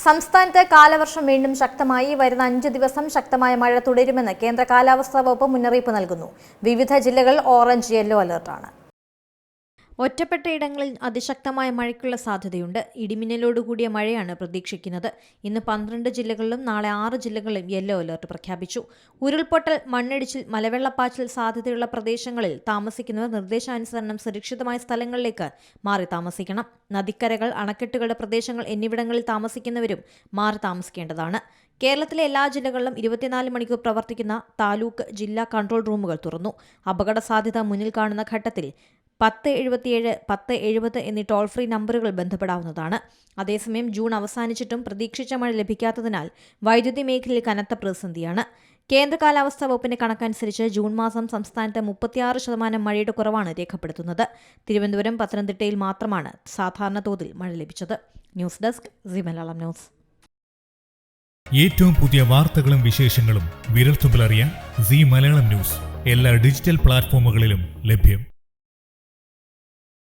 സംസ്ഥാനത്ത് കാലവർഷം വീണ്ടും ശക്തമായി. വരുന്ന 5 ദിവസം ശക്തമായ മഴ തുടരുമെന്ന് കേന്ദ്ര കാലാവസ്ഥാ വകുപ്പ് മുന്നറിയിപ്പ് നൽകുന്നു. വിവിധ ജില്ലകളിൽ ഓറഞ്ച് യെല്ലോ അലർട്ടാണ്. ഒറ്റപ്പെട്ട ഇടങ്ങളിൽ അതിശക്തമായ മഴയ്ക്കുള്ള സാധ്യതയുണ്ട്. ഇടിമിന്നലോടുകൂടിയ മഴയാണ് പ്രതീക്ഷിക്കുന്നത്. ഇന്ന് 12 ജില്ലകളിലും നാളെ 6 ജില്ലകളിലും യെല്ലോ അലർട്ട് പ്രഖ്യാപിച്ചു. ഉരുൾപൊട്ടൽ, മണ്ണിടിച്ചിൽ, മലവെള്ളപ്പാച്ചിൽ സാധ്യതയുള്ള പ്രദേശങ്ങളിൽ താമസിക്കുന്നവർ നിർദ്ദേശാനുസരണം സുരക്ഷിതമായ സ്ഥലങ്ങളിലേക്ക് മാറി താമസിക്കണം. നദിക്കരകൾ, അണക്കെട്ടുകളുടെ പ്രദേശങ്ങൾ എന്നിവിടങ്ങളിൽ താമസിക്കുന്നവരും മാറി താമസിക്കേണ്ടതാണ്. കേരളത്തിലെ എല്ലാ ജില്ലകളിലും 24 മണിക്കൂർ പ്രവർത്തിക്കുന്ന താലൂക്ക്, ജില്ലാ കൺട്രോൾ റൂമുകൾ തുറന്നു. അപകട സാധ്യത മുന്നിൽ കാണുന്ന ഘട്ടത്തിൽ 1077, 1070 എന്നീ ടോൾ ഫ്രീ നമ്പറുകൾ ബന്ധപ്പെടാവുന്നതാണ്. അതേസമയം ജൂൺ അവസാനിച്ചിട്ടും പ്രതീക്ഷിച്ച മഴ ലഭിക്കാത്തതിനാൽ വൈദ്യുതി മേഖലയിൽ കനത്ത പ്രതിസന്ധിയാണ്. കേന്ദ്ര കാലാവസ്ഥാ വകുപ്പിന്റെ കണക്കനുസരിച്ച് ജൂൺ മാസം സംസ്ഥാനത്ത് 36% മഴയുടെ കുറവാണ് രേഖപ്പെടുത്തുന്നത്. തിരുവനന്തപുരം, പത്തനംതിട്ടയിൽ മാത്രമാണ് സാധാരണ തോതിൽ മഴ ലഭിച്ചത്. News desk, C Malayalam news. ഏറ്റവും പുതിയ വാർത്തകളും വിശേഷങ്ങളും വിരൽത്തുമ്പിലറിയാൻ സി മലയാളം ന്യൂസ് എല്ലാ ഡിജിറ്റൽ പ്ലാറ്റ്ഫോമുകളിലും ലഭ്യം.